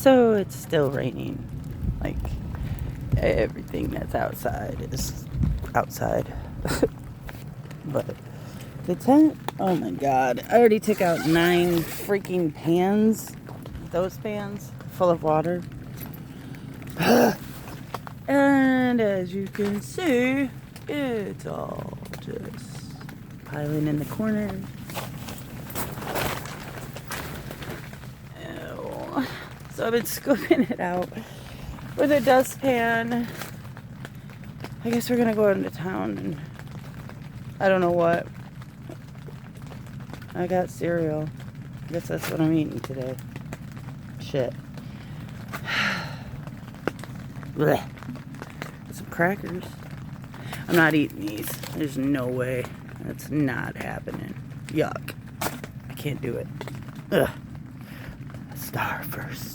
So it's still raining. Like, everything that's outside is outside. But the tent, oh my god. I already took out 9 freaking pans. Those pans full of water. And as you can see, it's all just piling in the corner. Ew. So I've been scooping it out with a dustpan. I guess we're gonna go into town and I don't know what. I got cereal. I guess that's what I'm eating today. Shit. Blech. Some crackers. I'm not eating these. There's no way. That's not happening. Yuck. I can't do it. Ugh. Star first.